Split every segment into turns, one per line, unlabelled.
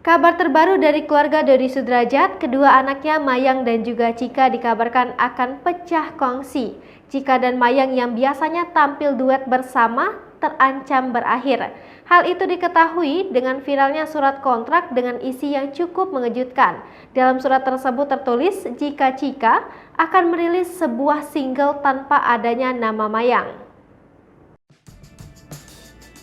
Kabar terbaru dari keluarga Dodi Sudrajat, kedua anaknya Mayang dan juga Cika dikabarkan akan pecah kongsi. Cika dan Mayang yang biasanya tampil duet bersama terancam berakhir. Hal itu diketahui dengan viralnya surat kontrak dengan isi yang cukup mengejutkan. Dalam surat tersebut tertulis jika Cika akan merilis sebuah single tanpa adanya nama Mayang.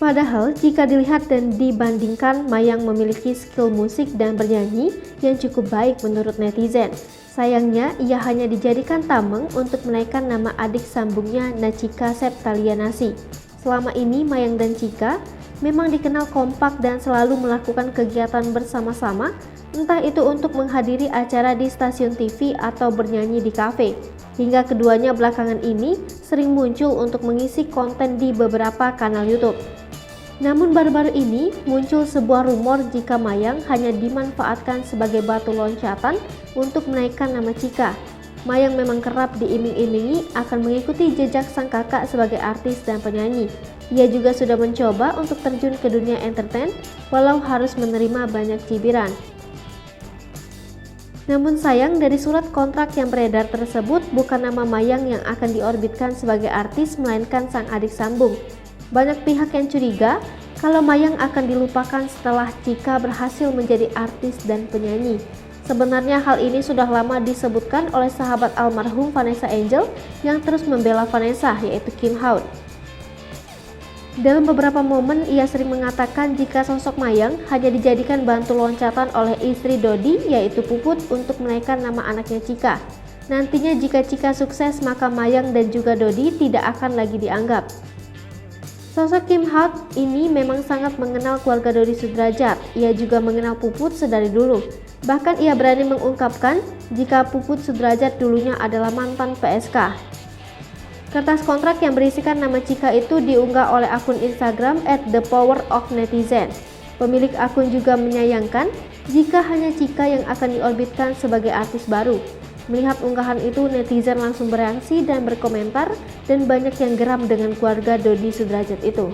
Padahal jika dilihat dan dibandingkan, Mayang memiliki skill musik dan bernyanyi yang cukup baik menurut netizen. Sayangnya ia hanya dijadikan tameng untuk menaikkan nama adik sambungnya Nachika Septalianasih. Selama ini Mayang dan Cika memang dikenal kompak dan selalu melakukan kegiatan bersama-sama, entah itu untuk menghadiri acara di stasiun TV atau bernyanyi di kafe. Hingga keduanya belakangan ini sering muncul untuk mengisi konten di beberapa kanal YouTube. Namun baru-baru ini muncul sebuah rumor jika Mayang hanya dimanfaatkan sebagai batu loncatan untuk menaikkan nama Cika. Mayang memang kerap diiming-imingi akan mengikuti jejak sang kakak sebagai artis dan penyanyi. Ia juga sudah mencoba untuk terjun ke dunia entertain walau harus menerima banyak cibiran. Namun sayang, dari surat kontrak yang beredar tersebut bukan nama Mayang yang akan diorbitkan sebagai artis melainkan sang adik sambung. Banyak pihak yang curiga kalau Mayang akan dilupakan setelah Cika berhasil menjadi artis dan penyanyi. Sebenarnya hal ini sudah lama disebutkan oleh sahabat almarhum Vanessa Angel yang terus membela Vanessa, yaitu Kim Haun. Dalam beberapa momen ia sering mengatakan jika sosok Mayang hanya dijadikan bantu loncatan oleh istri Dodi, yaitu Puput, untuk menaikkan nama anaknya Cika. Nantinya jika Cika sukses maka Mayang dan juga Dodi tidak akan lagi dianggap. Sosok Kim Haun ini memang sangat mengenal keluarga Dodi Sudrajat. Ia juga mengenal Puput sedari dulu. Bahkan ia berani mengungkapkan jika Puput Sudrajat dulunya adalah mantan PSK. Kertas kontrak yang berisikan nama Cika itu diunggah oleh akun Instagram @thepowerofnetizen. Pemilik akun juga menyayangkan jika hanya Cika yang akan diorbitkan sebagai artis baru. Melihat unggahan itu, netizen langsung bereaksi dan berkomentar, dan banyak yang geram dengan keluarga Dodi Sudrajat itu.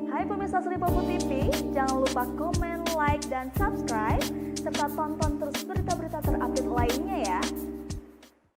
Hai pemirsa Sri Popo TV, jangan lupa komen, like, dan subscribe, serta tonton terus